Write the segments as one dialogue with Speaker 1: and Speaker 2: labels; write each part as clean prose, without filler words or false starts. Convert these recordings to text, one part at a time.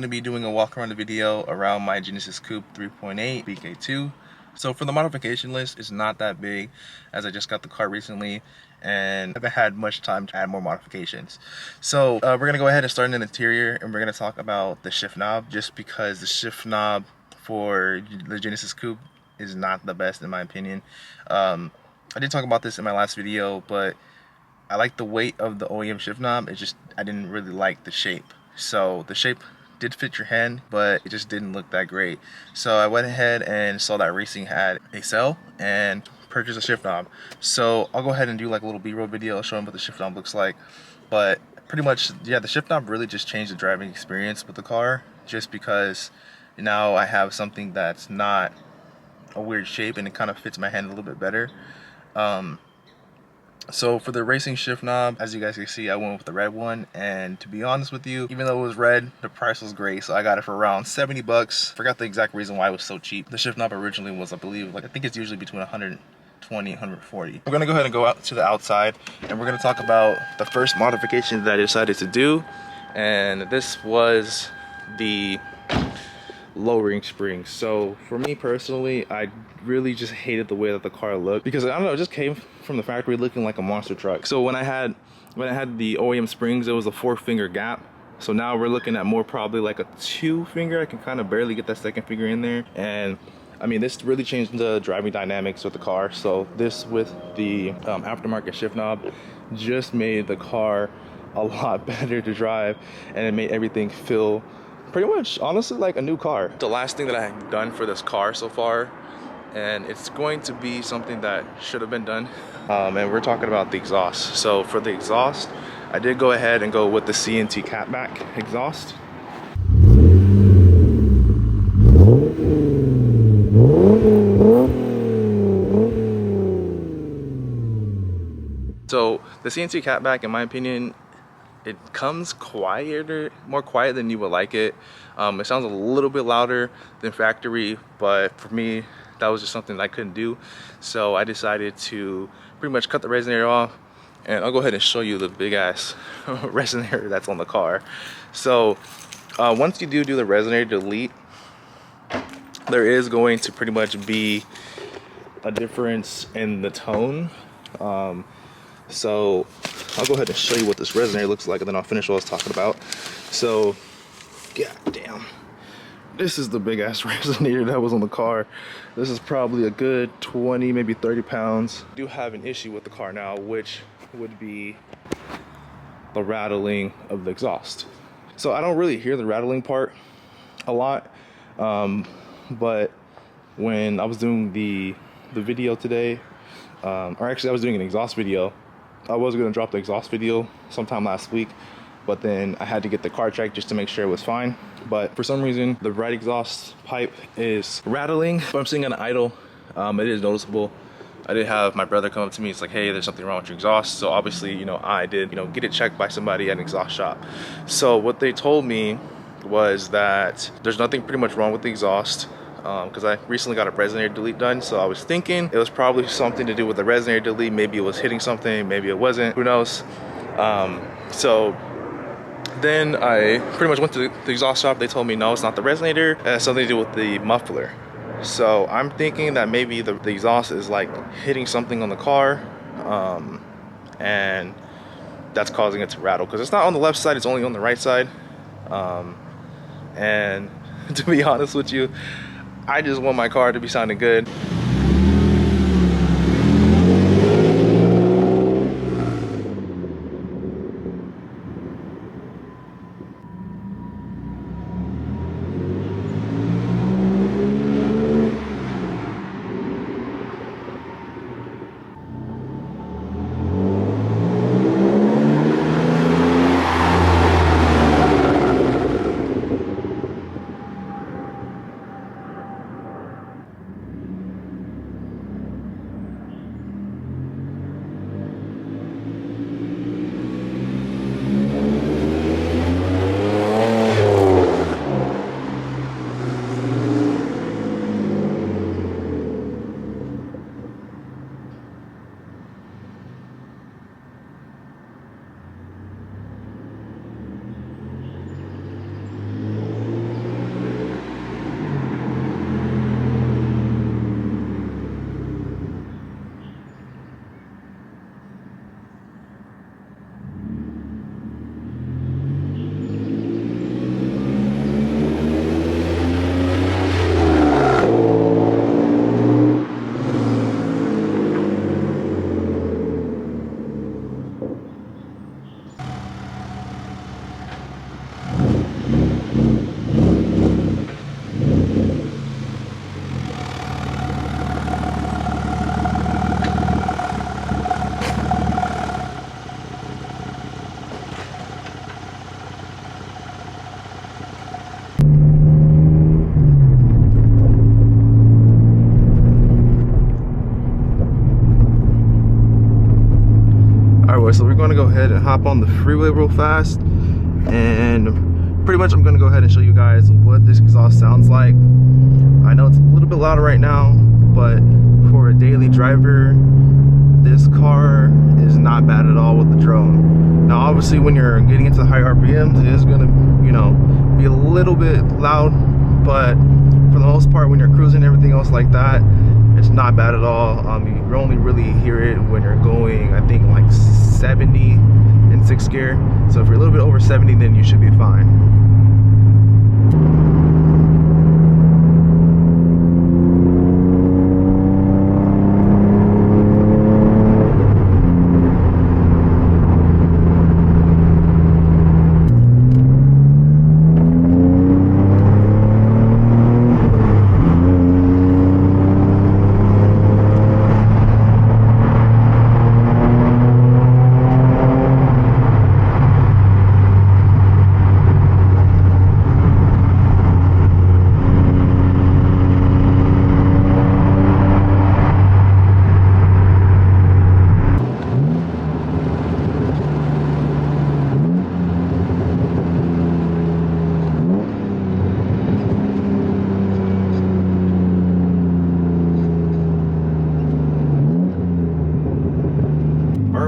Speaker 1: to be doing a walk around video around my Genesis Coupe 3.8 BK2. So for the modification list, it's not that big as I just got the car recently and I haven't had much time to add more modifications. So we're going to go ahead and start in the interior, and we're going to talk about the shift knob, just because the shift knob for the Genesis Coupe is not the best in my opinion. I did talk about this in my last video, but I like the weight of the OEM shift knob. It just, I didn't really like the shape. So the shape did fit your hand, but it just didn't look that great. So I went ahead and saw that Racing had a sale and purchased a shift knob. So I'll go ahead and do like a little B-roll video showing what the shift knob looks like. But pretty much, yeah, the shift knob really just changed the driving experience with the car, just because now I have something that's not a weird shape and it kind of fits my hand a little bit better. So for the Racing shift knob, as you guys can see, I went with the red one, and to be honest with you, even though it was red, the price was great, so I got it for around 70 bucks. Forgot the exact reason why it was so cheap. The shift knob originally was, I believe, like, I think it's usually between 120 and 140. We're gonna go ahead and go out to the outside, and we're gonna talk about the first modification that I decided to do, and this was the lowering springs. So for me personally, I really just hated the way that the car looked, because I don't know, it just came from the factory looking like a monster truck. So when I had the OEM springs, it was a 4-finger gap. So now we're looking at more probably like a 2-finger. I can kind of barely get that second finger in there, and I mean, this really changed the driving dynamics with the car. So this with the aftermarket shift knob just made the car a lot better to drive, and it made everything feel pretty much, honestly, like a new car. The last thing that I have done for this car so far, and it's going to be something that should have been done, and we're talking about the exhaust. So for the exhaust, I did go ahead and go with the CNT catback exhaust. So the CNC catback, in my opinion, it comes quieter, more quiet than you would like it. It sounds a little bit louder than factory, but for me, that was just something that I couldn't do. So I decided to pretty much cut the resonator off, and I'll go ahead and show you the big ass resonator that's on the car. So once you do the resonator delete, there is going to pretty much be a difference in the tone. So I'll go ahead and show you what this resonator looks like, and then I'll finish what I was talking about. So, god damn, this is the big ass resonator that was on the car. This is probably a good 20, maybe 30 pounds. I do have an issue with the car now, which would be the rattling of the exhaust. So I don't really hear the rattling part a lot, but when I was doing the video today, or actually I was doing an exhaust video. I was going to drop the exhaust video sometime last week, but then I had to get the car checked just to make sure it was fine. But for some reason, the right exhaust pipe is rattling. If I'm sitting on idle, it is noticeable. I did have my brother come up to me. It's like, hey, there's something wrong with your exhaust. So obviously, you know, I did, you know, get it checked by somebody at an exhaust shop. So what they told me was that there's nothing pretty much wrong with the exhaust. Because I recently got a resonator delete done, so I was thinking it was probably something to do with the resonator delete. Maybe it was hitting something, maybe it wasn't, who knows. So then I pretty much went to the exhaust shop. They told me no, it's not the resonator, it has something to do with the muffler. So I'm thinking that maybe the exhaust is like hitting something on the car, and that's causing it to rattle, because it's not on the left side, it's only on the right side. And to be honest with you, I just want my car to be sounding good. boys, so we're going to go ahead and hop on the freeway real fast, and pretty much I'm going to go ahead and show you guys what this exhaust sounds like. I know it's a little bit louder right now, but for a daily driver, this car is not bad at all with the drone. Now obviously when you're getting into higher RPMs, it is going to, you know, be a little bit loud, but for the most part when you're cruising and everything else like that, it's not bad at all. You only really hear it when you're going, I think, like 70 in 6th gear. So if you're a little bit over 70, then you should be fine.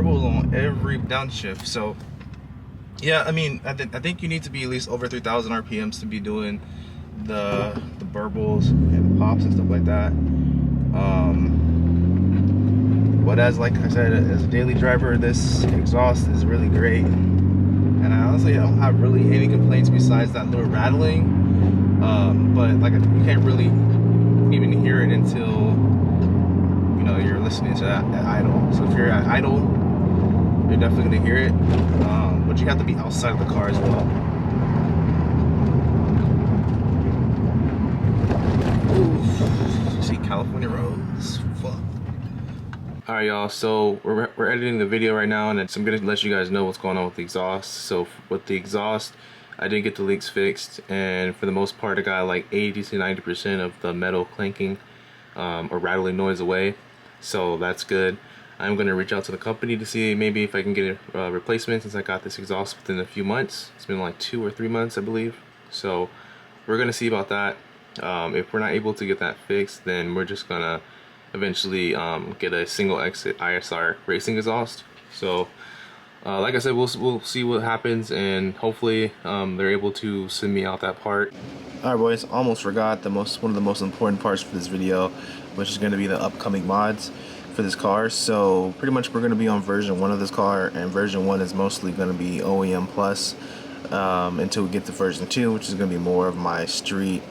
Speaker 1: On every downshift. So yeah, I mean, I think you need to be at least over 3,000 RPMs to be doing the burbles and the pops and stuff like that. But as like I said, as a daily driver, this exhaust is really great, and I honestly don't have really any complaints besides that little rattling. But like, you can't really even hear it until, you know, you're listening to that at idle. So if you're at idle, you're definitely gonna hear it, but you have to be outside of the car as well. Ooh, see California roads, fuck. All right, y'all, so we're editing the video right now, and I'm gonna let you guys know what's going on with the exhaust. So with the exhaust, I did get the leaks fixed, and for the most part I got like 80 to 90% of the metal clanking or rattling noise away, so that's good. I'm going to reach out to the company to see maybe if I can get a replacement, since I got this exhaust within a few months. It's been like 2 or 3 months, I believe. So we're going to see about that. If we're not able to get that fixed, then we're just going to eventually get a single exit ISR racing exhaust. So like I said, we'll see what happens, and hopefully they're able to send me out that part. Alright boys, almost forgot one of the most important parts for this video, which is going to be the upcoming mods for this car. So pretty much we're going to be on version 1 of this car, and version 1 is mostly going to be OEM plus until we get to version 2, which is going to be more of my street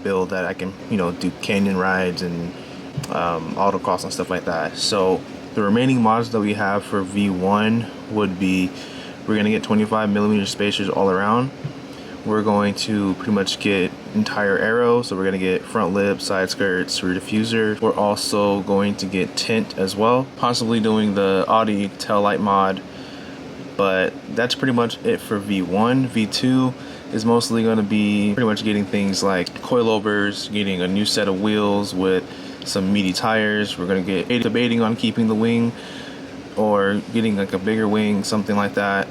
Speaker 1: build that I can, you know, do canyon rides and autocross and stuff like that. So the remaining mods that we have for V1 would be, we're going to get 25mm spacers all around. We're going to pretty much get entire aero, so we're going to get front lip, side skirts, rear diffuser. We're also going to get tint as well, possibly doing the Audi taillight mod, but that's pretty much it for V1. V2 is mostly going to be pretty much getting things like coilovers, getting a new set of wheels with some meaty tires. We're going to get debating on keeping the wing or getting like a bigger wing, something like that,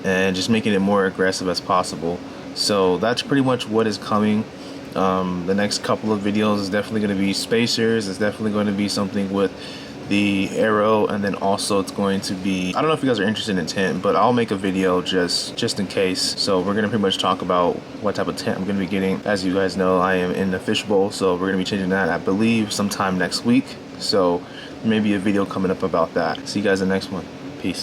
Speaker 1: and just making it more aggressive as possible. So that's pretty much what is coming. The next couple of videos is definitely going to be spacers. It's definitely going to be something with the aero, and then also it's going to be, I don't know if you guys are interested in tint, but I'll make a video just in case. So we're going to pretty much talk about what type of tint I'm going to be getting. As you guys know, I am in the fishbowl, so we're going to be changing that, I believe, sometime next week. So maybe a video coming up about that. See you guys in the next one. Peace.